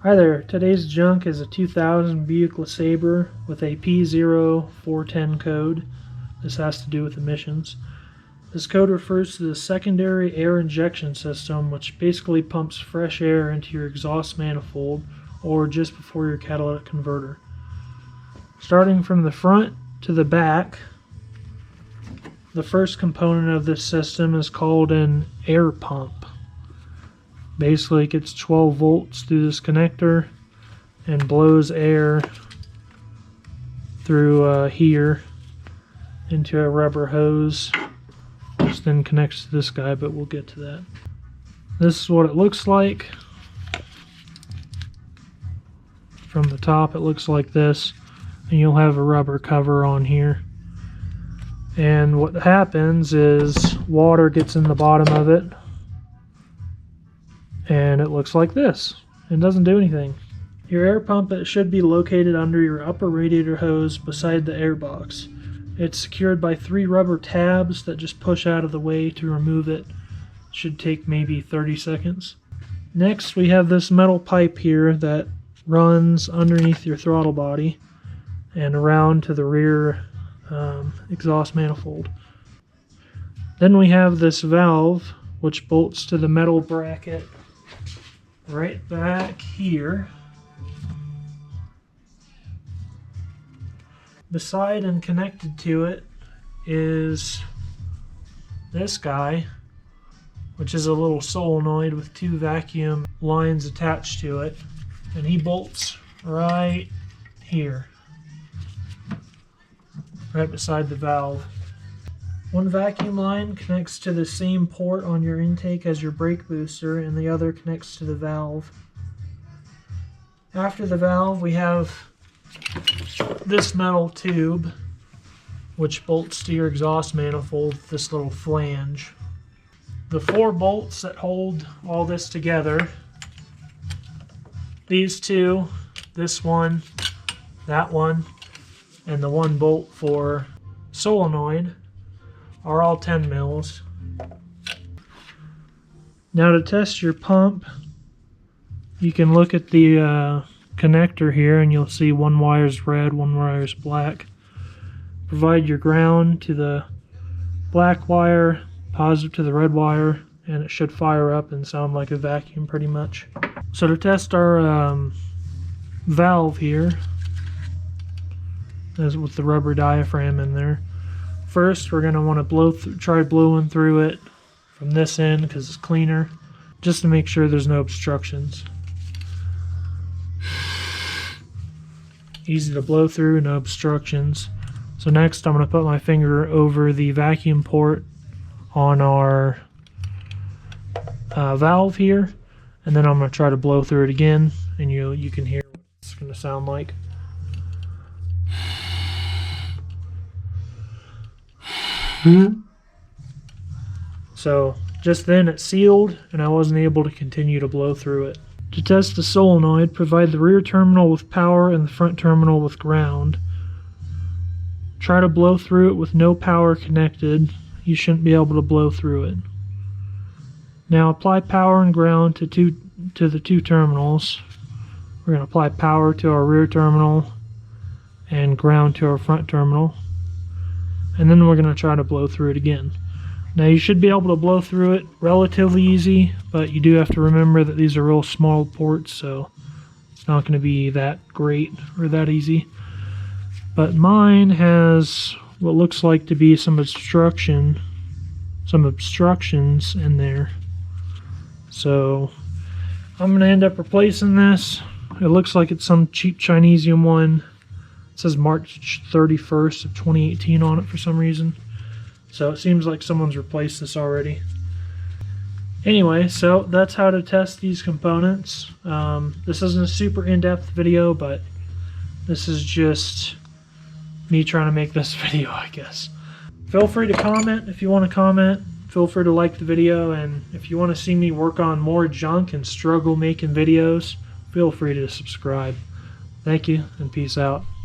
Hi there, today's junk is a 2000 Buick Le Sabre with a P0410 code. This has to do with emissions. This code refers to the secondary air injection system, which basically pumps fresh air into your exhaust manifold or just before your catalytic converter. Starting from the front to the back, the first component of this system is called an air pump. Basically, it gets 12 volts through this connector and blows air through here into a rubber hose, which then connects to this guy, but we'll get to that. This is what it looks like. From the top, it looks like this, and you'll have a rubber cover on here. And what happens is water gets in the bottom of it, and it looks like this. It doesn't do anything. Your air pump, it should be located under your upper radiator hose beside the air box. It's secured by 3 rubber tabs that just push out of the way to remove it. It should take maybe 30 seconds. Next, we have this metal pipe here that runs underneath your throttle body and around to the rear exhaust manifold. Then we have this valve which bolts to the metal bracket right back here. Beside and connected to it is this guy, which is a little solenoid with 2 vacuum lines attached to it, and he bolts right here, right beside the valve. One vacuum line connects to the same port on your intake as your brake booster, and the other connects to the valve. After the valve, we have this metal tube, which bolts to your exhaust manifold with this little flange. The 4 bolts that hold all this together, these 2, this one, that one, and the 1 bolt for solenoid, are all 10 mils. Now to test your pump, you can look at the connector here and you'll see one wire is red, one wire is black. Provide your ground to the black wire, positive to the red wire, and it should fire up and sound like a vacuum pretty much. So to test our valve here, as with the rubber diaphragm in there, first we're going to want to try blowing through it from this end because it's cleaner, just to make sure there's no obstructions. Easy to blow through, no obstructions. So next I'm going to put my finger over the vacuum port on our valve here, and then I'm going to try to blow through it again, and you can hear what it's going to sound like. So just then it sealed and I wasn't able to continue to blow through it. To test the solenoid, provide the rear terminal with power and the front terminal with ground. Try to blow through it with no power connected. You shouldn't be able to blow through it. Now apply power and ground to the 2 terminals. We're going to apply power to our rear terminal and ground to our front terminal. And then we're going to try to blow through it again. Now you should be able to blow through it relatively easy, but you do have to remember that these are real small ports, so it's not going to be that great or that easy. But mine has what looks like to be some obstructions in there. So I'm going to end up replacing this. It looks like it's some cheap Chinesium one. It says March 31st of 2018 on it for some reason. So it seems like someone's replaced this already. Anyway, so that's how to test these components. This isn't a super in-depth video, but this is just me trying to make this video, I guess. Feel free to comment if you want to comment. Feel free to like the video, and if you want to see me work on more junk and struggle making videos, feel free to subscribe. Thank you, and peace out.